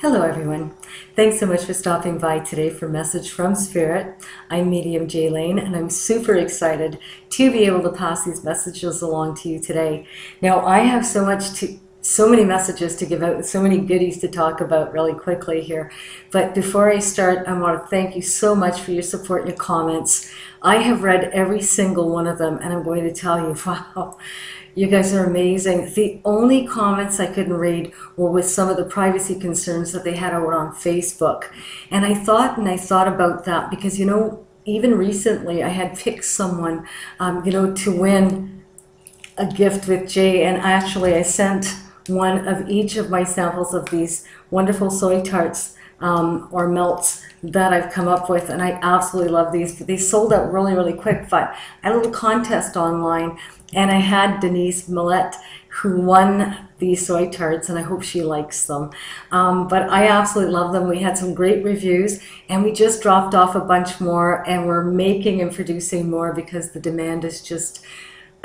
Hello everyone. Thanks so much for stopping by today for Message from Spirit. I'm Medium J Lane and I'm super excited to be able to pass these messages along to you today. Now I have so many messages to give out and so many goodies to talk about really quickly here. But before I start, I want to thank you so much for your support and your comments. I have read every single one of them and I'm going to tell you, wow, you guys are amazing. The only comments I couldn't read were with some of the privacy concerns that they had out on Facebook. And I thought about that because, even recently I had picked someone, to win a gift with Jay. And actually I sent one of each of my samples of these wonderful soy tarts or melts that I've come up with, and I absolutely love these. They sold out really, really quick, but I had a little contest online, and I had Denise Millette who won these soy tarts, and I hope she likes them. But I absolutely love them. We had some great reviews, and we just dropped off a bunch more, and we're making and producing more because the demand is just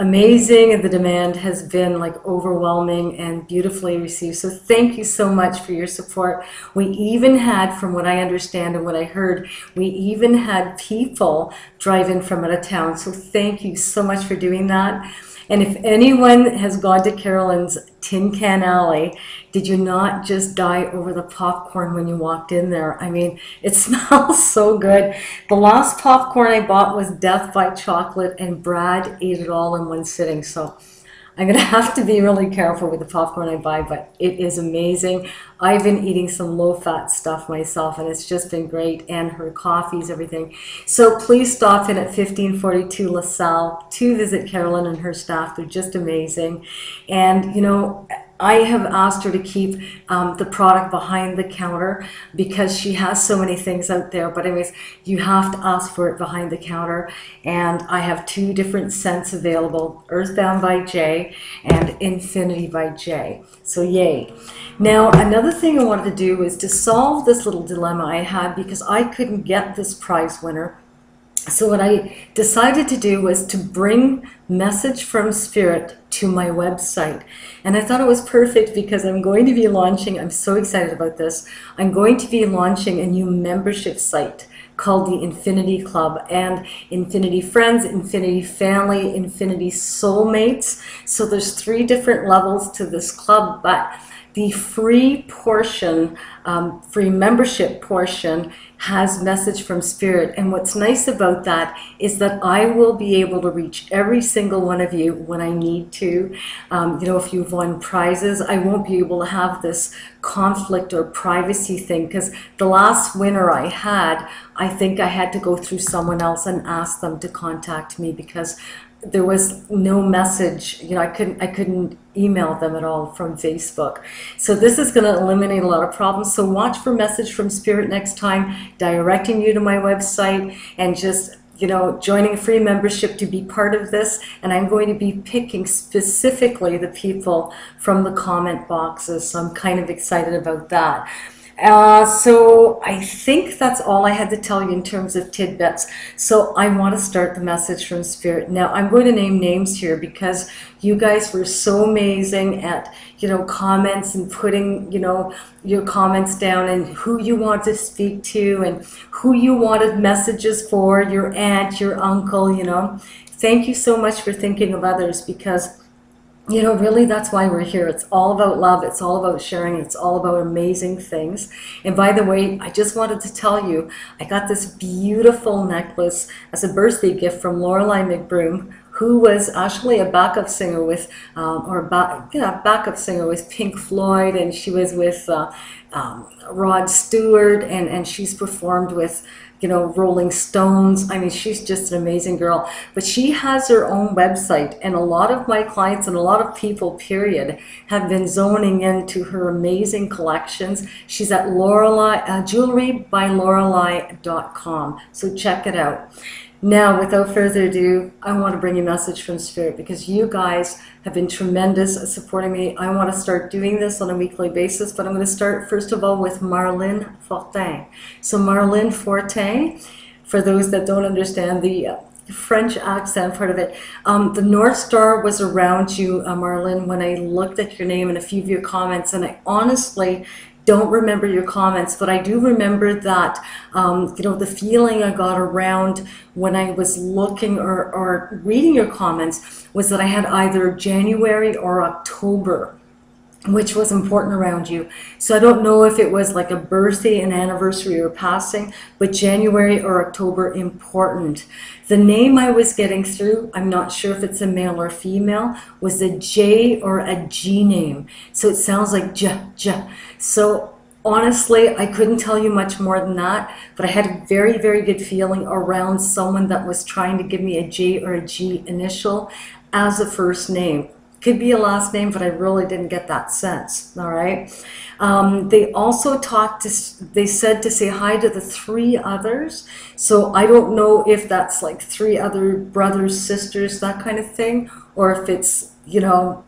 amazing, and the demand has been like overwhelming and beautifully received. So thank you so much for your support. We even had, from what I understand and what I heard, we even had people drive in from out of town. So thank you so much for doing that. And if anyone has gone to Carolyn's Tin Can Alley, did you not just die over the popcorn when you walked in there? I mean, it smells so good. The last popcorn I bought was Death by Chocolate, and Brad ate it all in one sitting. So I'm going to have to be really careful with the popcorn I buy, but it is amazing. I've been eating some low-fat stuff myself, and it's just been great, and her coffees, everything. So please stop in at 1542 LaSalle to visit Carolyn and her staff. They're just amazing. And, I have asked her to keep the product behind the counter because she has so many things out there. But anyways, you have to ask for it behind the counter. And I have two different scents available, Earthbound by Jay and Infinity by Jay. So yay. Now, another thing I wanted to do was to solve this little dilemma I had because I couldn't get this prize winner. So what I decided to do was to bring Message from Spirit to my website. And I thought it was perfect because I'm going to be launching, I'm so excited about this, I'm going to be launching a new membership site called the Infinity Club, and Infinity Friends, Infinity Family, Infinity Soulmates. So there's 3 different levels to this club, but the free portion, free membership portion, has Message from Spirit. And what's nice about that is that I will be able to reach every single one of you when I need to. If you've won prizes, I won't be able to have this conflict or privacy thing, because the last winner I had, I think I had to go through someone else and ask them to contact me because there was no message, I couldn't email them at all from Facebook. So this is going to eliminate a lot of problems. So watch for Message from Spirit next time, directing you to my website and just, joining a free membership to be part of this. And I'm going to be picking specifically the people from the comment boxes. So I'm kind of excited about that. So I think that's all I had to tell you in terms of tidbits. So I want to start the Message from Spirit. Now I'm going to name names here because you guys were so amazing at, comments and putting, your comments down and who you want to speak to and who you wanted messages for, your aunt, your uncle, Thank you so much for thinking of others because really that's why we're here. It's all about love. It's all about sharing. It's all about amazing things. And by the way, I just wanted to tell you, I got this beautiful necklace as a birthday gift from Lorelei McBroom, who was actually a backup singer with, backup singer with Pink Floyd, and she was with Rod Stewart, and she's performed with Rolling Stones. I mean, she's just an amazing girl. But she has her own website, and a lot of my clients and a lot of people, period, have been zoning into her amazing collections. She's at jewelrybylorelei.com. So check it out. Now, without further ado, I want to bring you a Message from Spirit because you guys have been tremendous at supporting me. I want to start doing this on a weekly basis, but I'm going to start first of all with Marlene Fortin. So Marlene Fortin, for those that don't understand the French accent part of it, the North Star was around you, Marlene, when I looked at your name and a few of your comments, and I honestly don't remember your comments, but I do remember that, you know, the feeling I got around when I was looking or reading your comments was that I had either January or October, which was important around you. So I don't know if it was like a birthday, an anniversary, or passing, but January or October, important. The name I was getting through, I'm not sure if it's a male or female, was a J or a G name. So it sounds like J. So honestly, I couldn't tell you much more than that, but I had a very, very good feeling around someone that was trying to give me a J or a G initial as a first name. Could be a last name, but I really didn't get that sense. All right. They also they said to say hi to the 3 others. So I don't know if that's like 3 other brothers, sisters, that kind of thing, or if it's, you know,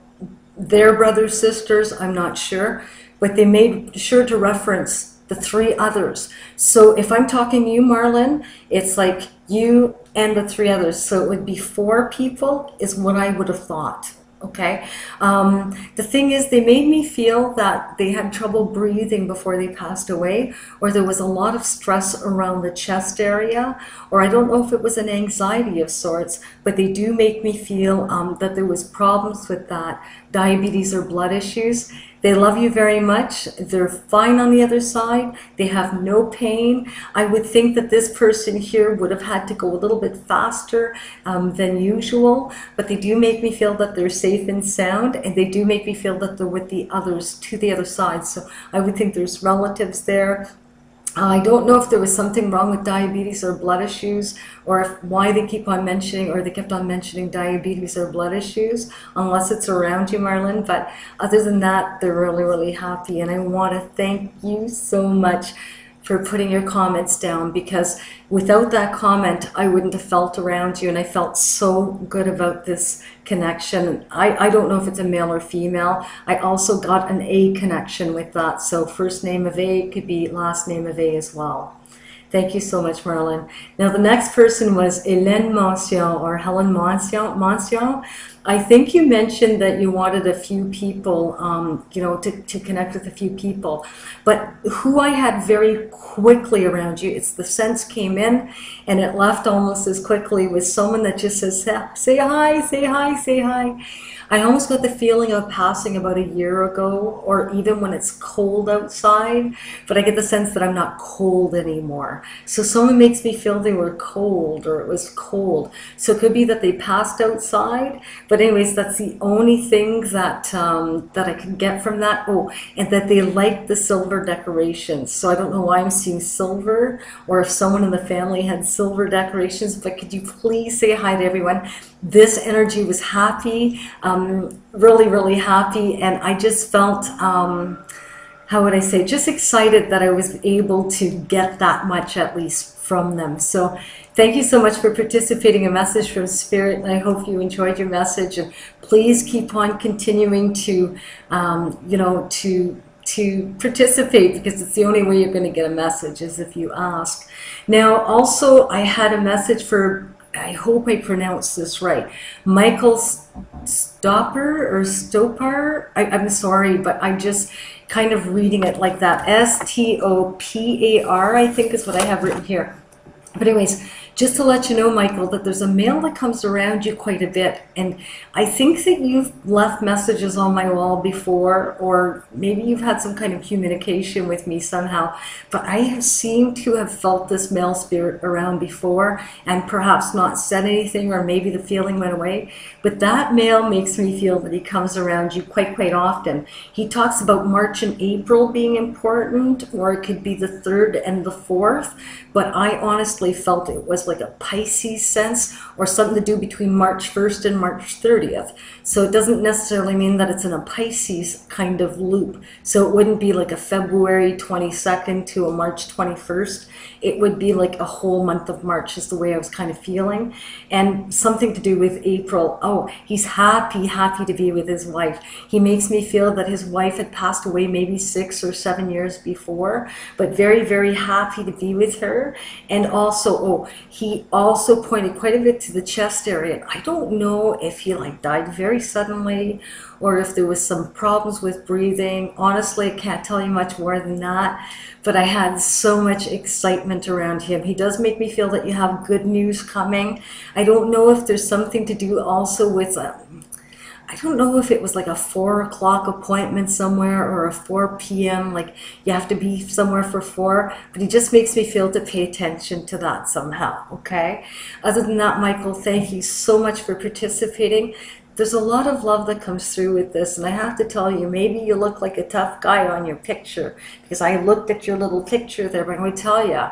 their brothers, sisters, I'm not sure. But they made sure to reference the 3 others. So if I'm talking to you, Marlon, it's like you and the 3 others. So it would be 4 people is what I would have thought. Okay. The thing is, they made me feel that they had trouble breathing before they passed away, or there was a lot of stress around the chest area, or I don't know if it was an anxiety of sorts, but they do make me feel that there was problems with that, diabetes or blood issues. They love you very much. They're fine on the other side. They have no pain. I would think that this person here would have had to go a little bit faster than usual, but they do make me feel that they're safe and sound, and they do make me feel that they're with the others to the other side. So I would think there's relatives there. I don't know if there was something wrong with diabetes or blood issues, or if why they keep on mentioning, or they kept on mentioning diabetes or blood issues, unless it's around you, Marlon. But other than that, they're really, really happy. And I want to thank you so much for putting your comments down, because without that comment, I wouldn't have felt around you, and I felt so good about this connection. I don't know if it's a male or female. I also got an A connection with that, so first name of A could be last name of A as well. Thank you so much, Marlon. Now the next person was Hélène Mention, or Helen Mention. I think you mentioned that you wanted a few people, you know, to connect with a few people. But who I had very quickly around you, it's the sense came in and it left almost as quickly, was someone that just says, say hi, say hi, say hi. I almost got the feeling of passing about a year ago, or even when it's cold outside, but I get the sense that I'm not cold anymore. So someone makes me feel they were cold, or it was cold. So it could be that they passed outside, but anyways, that's the only thing that that I can get from that. Oh, and that they like the silver decorations. So I don't know why I'm seeing silver, or if someone in the family had silver decorations, but could you please say hi to everyone? This energy was happy, really, really happy, and I just felt, how would I say, just excited that I was able to get that much at least from them. So thank you so much for participating. A message from Spirit, and I hope you enjoyed your message, and please keep on continuing to, you know, to participate, because it's the only way you're going to get a message is if you ask. Now also I had a message for, I hope I pronounced this right, Michael Stopper or Stopar. I'm sorry, but I'm just kind of reading it like that. Stopar, I think is what I have written here. But anyways, just to let you know, Michael, that there's a mail that comes around you quite a bit, and I think that you've left messages on my wall before, or maybe you've had some kind of communication with me somehow, but I have seemed to have felt this male spirit around before, and perhaps not said anything, or maybe the feeling went away, but that male makes me feel that he comes around you quite often. He talks about March and April being important, or it could be the 3rd and the 4th, but I honestly felt it was like a Pisces sense, or something to do between March 1st and March 30th. So it doesn't necessarily mean that it's in a Pisces kind of loop. So it wouldn't be like a February 22nd to a March 21st. It would be like a whole month of March is the way I was kind of feeling. And something to do with April. Oh, he's happy to be with his wife. He makes me feel that his wife had passed away maybe 6 or 7 years before, but very happy to be with her. And also, oh, he also pointed quite a bit to the chest area. I don't know if he like died very suddenly or if there was some problems with breathing. Honestly, I can't tell you much more than that, but I had so much excitement around him. He does make me feel that you have good news coming. I don't know if there's something to do also with I don't know if it was like a 4 o'clock appointment somewhere or a 4 p.m. like you have to be somewhere for 4, but he just makes me feel to pay attention to that somehow, okay? Other than that, Michael, thank you so much for participating. There's a lot of love that comes through with this, and I have to tell you, maybe you look like a tough guy on your picture, because I looked at your little picture there, but I'm going to tell you,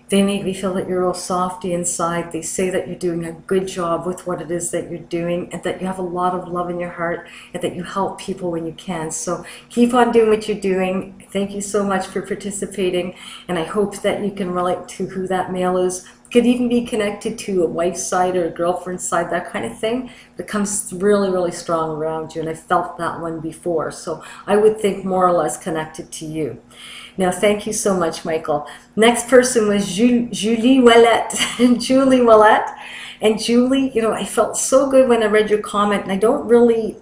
they make me feel that you're all softy inside. They say that you're doing a good job with what it is that you're doing, and that you have a lot of love in your heart, and that you help people when you can. So keep on doing what you're doing. Thank you so much for participating, and I hope that you can relate to who that male is. Could even be connected to a wife's side or a girlfriend's side, that kind of thing. That comes really, really strong around you, and I felt that one before. So I would think more or less connected to you. Now, thank you so much, Michael. Next person was Julie Ouellette. Julie Ouellette. And Julie, you know, I felt so good when I read your comment, and I don't really,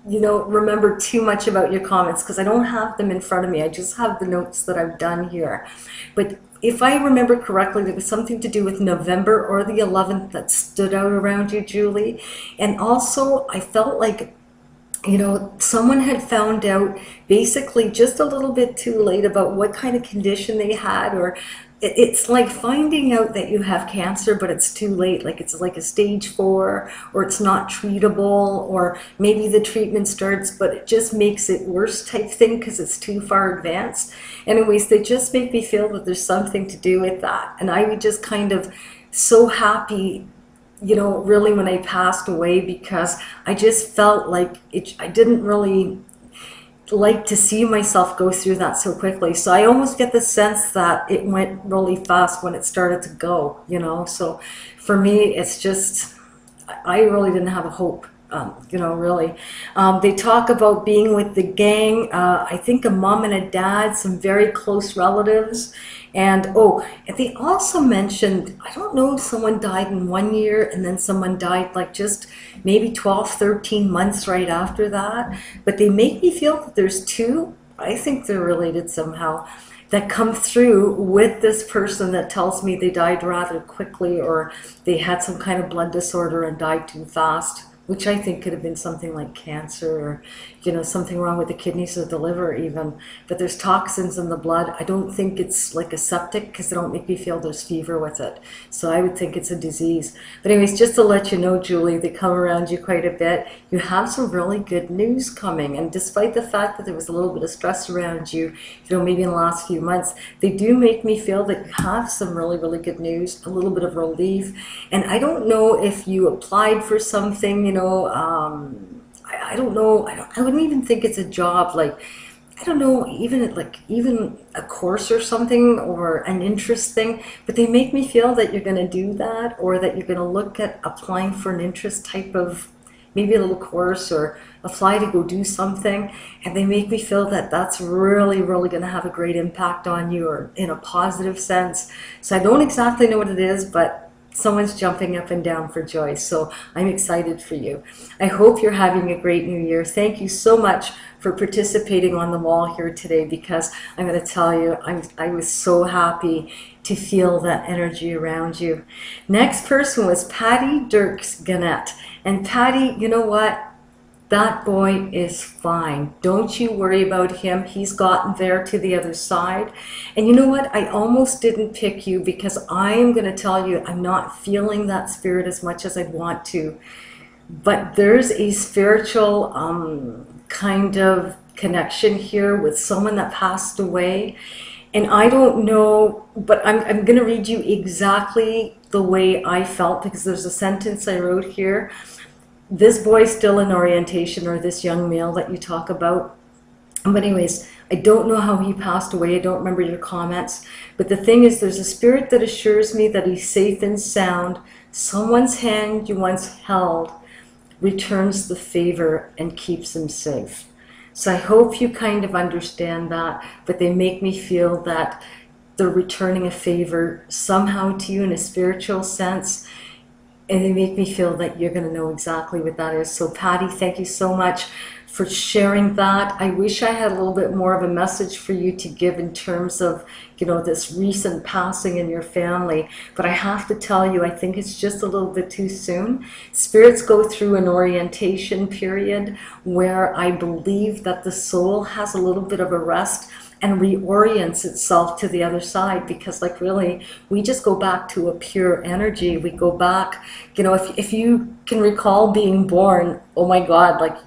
you know, remember too much about your comments because I don't have them in front of me. I just have the notes that I've done here. But if I remember correctly, there was something to do with November or the 11th that stood out around you, Julie. And also, I felt like, you know, someone had found out basically just a little bit too late about what kind of condition they had, or it's like finding out that you have cancer, but it's too late. Like it's like a stage 4, or it's not treatable, or maybe the treatment starts, but it just makes it worse type thing because it's too far advanced. Anyways, they just make me feel that there's something to do with that. And I was just kind of so happy, you know, really when I passed away, because I just felt like I didn't really like to see myself go through that so quickly. So I almost get the sense that it went really fast when it started to go, you know. So for me, it's just, I really didn't have a hope. You know, really. They talk about being with the gang, I think a mom and a dad, some very close relatives. And oh, and they also mentioned, I don't know if someone died in 1 year and then someone died like just maybe 12, 13 months right after that. But they make me feel that there's 2, I think they're related somehow, that come through with this person that tells me they died rather quickly, or they had some kind of blood disorder and died too fast, which I think could have been something like cancer, or, you know, something wrong with the kidneys or the liver even. But there's toxins in the blood. I don't think it's like a septic, because they don't make me feel there's fever with it. So I would think it's a disease. But anyways, just to let you know, Julie, they come around you quite a bit. You have some really good news coming. And despite the fact that there was a little bit of stress around you, you know, maybe in the last few months, they do make me feel that you have some really, really good news, a little bit of relief. And I don't know if you applied for something, you know, I don't know. I wouldn't even think it's a job. Like, I don't know, even a course or something, or an interest thing. But they make me feel that you're going to do that, or that you're going to look at applying for an interest type of, maybe a little course, or apply to go do something. And they make me feel that that's really, really going to have a great impact on you, or in a positive sense. So I don't exactly know what it is, but someone's jumping up and down for joy. So I'm excited for you. I hope you're having a great new year. Thank you so much for participating on the wall here today, because I'm going to tell you, I was so happy to feel that energy around you. Next person was Patty Dirks Gannett. And Patty, you know what? That boy is fine. Don't you worry about him. He's gotten there to the other side. And you know what? I almost didn't pick you, because I am going to tell you, I'm not feeling that spirit as much as I'd want to. But there's a spiritual kind of connection here with someone that passed away. And I don't know, but I'm going to read you exactly the way I felt, because there's a sentence I wrote here. This boy's still in orientation, or this young male that you talk about. But anyways, I don't know how he passed away. I don't remember your comments. But the thing is, there's a spirit that assures me that he's safe and sound. Someone's hand you once held returns the favor and keeps him safe. So I hope you kind of understand that. But they make me feel that they're returning a favor somehow to you in a spiritual sense, and they make me feel that you're going to know exactly what that is. So Patty, thank you so much for sharing that. I wish I had a little bit more of a message for you to give in terms of, you know, this recent passing in your family. But I have to tell you, I think it's just a little bit too soon. Spirits go through an orientation period where I believe that the soul has a little bit of a rest and reorients itself to the other side, because like really we just go back to a pure energy. We go back, you know, if you can recall being born, oh my God, like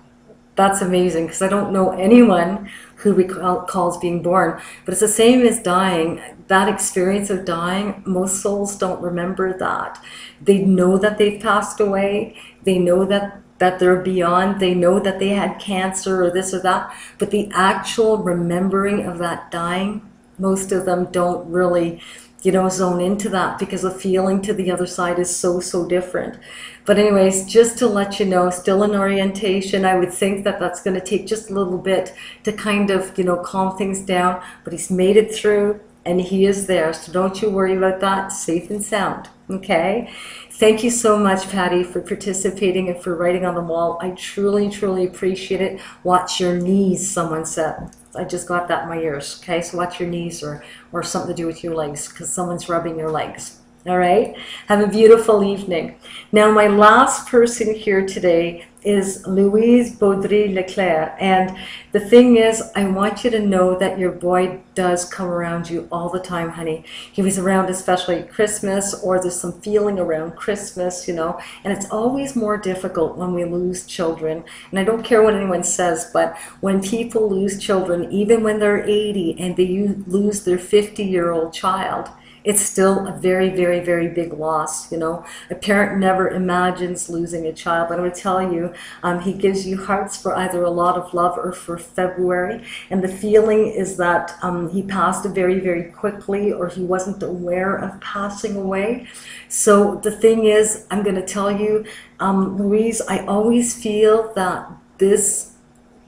that's amazing, because I don't know anyone who recalls being born. But it's the same as dying. That experience of dying, most souls don't remember that. They know that they've passed away. They know that they're beyond. They know that they had cancer or this or that. But the actual remembering of that dying, most of them don't really, you know, zone into that, because the feeling to the other side is so, so different. But anyways, just to let you know, still in orientation. I would think that that's going to take just a little bit to kind of, you know, calm things down. But he's made it through and he is there. So don't you worry about that. Safe and sound. Okay? Thank you so much, Patty, for participating and for writing on the wall. I truly, truly appreciate it. Watch your knees, someone said. I just got that in my ears. Okay? So watch your knees, or something to do with your legs, because someone's rubbing your legs. All right? Have a beautiful evening. Now, my last person here today is Louise Baudry Leclerc. And the thing is, I want you to know that your boy does come around you all the time, honey. He was around especially at Christmas, or there's some feeling around Christmas, you know. And it's always more difficult when we lose children. And I don't care what anyone says, but when people lose children, even when they're 80 and they lose their 50-year-old child, it's still a very, very, very big loss, you know. A parent never imagines losing a child. But I would tell you, he gives you hearts for either a lot of love or for February. And the feeling is that he passed very, very quickly, or he wasn't aware of passing away. So the thing is, I'm going to tell you, Louise, I always feel that this,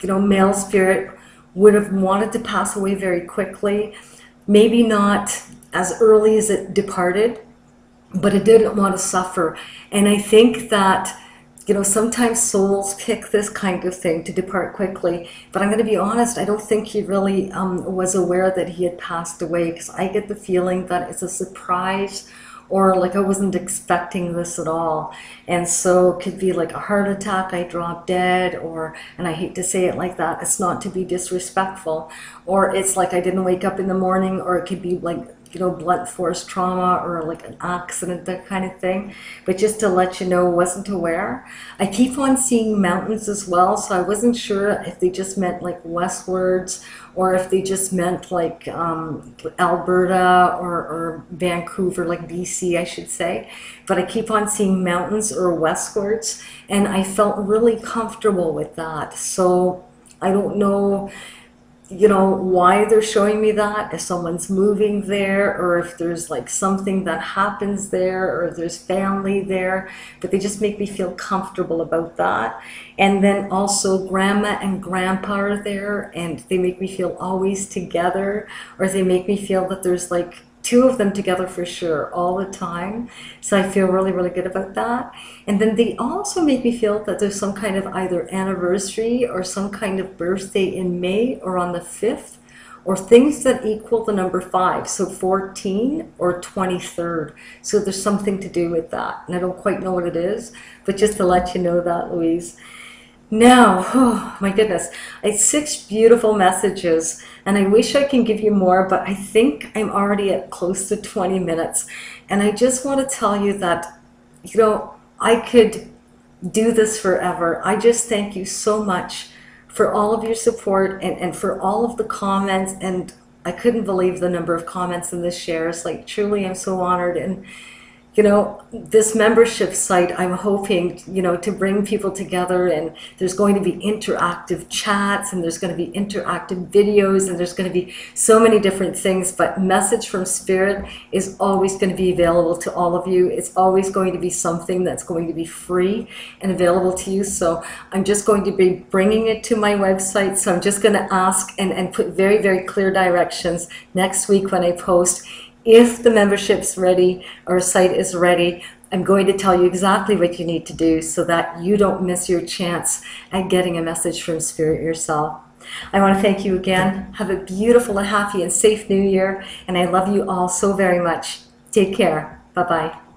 you know, male spirit would have wanted to pass away very quickly. Maybe not as early as it departed, but it didn't want to suffer. And I think that, you know, sometimes souls pick this kind of thing to depart quickly. But I'm going to be honest, I don't think he really was aware that he had passed away, because I get the feeling that it's a surprise, or like I wasn't expecting this at all. And so it could be like a heart attack, I dropped dead, or, and I hate to say it like that, it's not to be disrespectful, or it's like I didn't wake up in the morning, or it could be like, you know, blunt force trauma, or like an accident, that kind of thing. But just to let you know, wasn't aware. I keep on seeing mountains as well, so I wasn't sure if they just meant like westwards, or if they just meant like Alberta or Vancouver, like BC, I should say. But I keep on seeing mountains or westwards, and I felt really comfortable with that. So I don't know, you know, why they're showing me that, if someone's moving there, or if there's like something that happens there, or if there's family there, but they just make me feel comfortable about that. And then also grandma and grandpa are there, and they make me feel always together, or they make me feel that there's like two of them together for sure all the time. So I feel really, really good about that. And then they also make me feel that there's some kind of either anniversary or some kind of birthday in May or on the 5th, or things that equal the number 5, so 14 or 23rd. So there's something to do with that, and I don't quite know what it is, but just to let you know that, Louise. Now, oh my goodness, it's 6 beautiful messages, and I wish I can give you more, but I think I'm already at close to 20 minutes. And I just want to tell you that, you know, I could do this forever. I just thank you so much for all of your support, and for all of the comments. And I couldn't believe the number of comments in the shares. Like, truly, I'm so honored. And you know, this membership site, I'm hoping, you know, to bring people together, and there's going to be interactive chats, and there's going to be interactive videos, and there's going to be so many different things. But Message from Spirit is always going to be available to all of you. It's always going to be something that's going to be free and available to you. So I'm just going to be bringing it to my website. So I'm just going to ask and put very, very clear directions next week when I post. If the membership's ready or site is ready, I'm going to tell you exactly what you need to do so that you don't miss your chance at getting a message from Spirit yourself. I want to thank you again. Have a beautiful and happy and safe new year. And I love you all so very much. Take care. Bye-bye.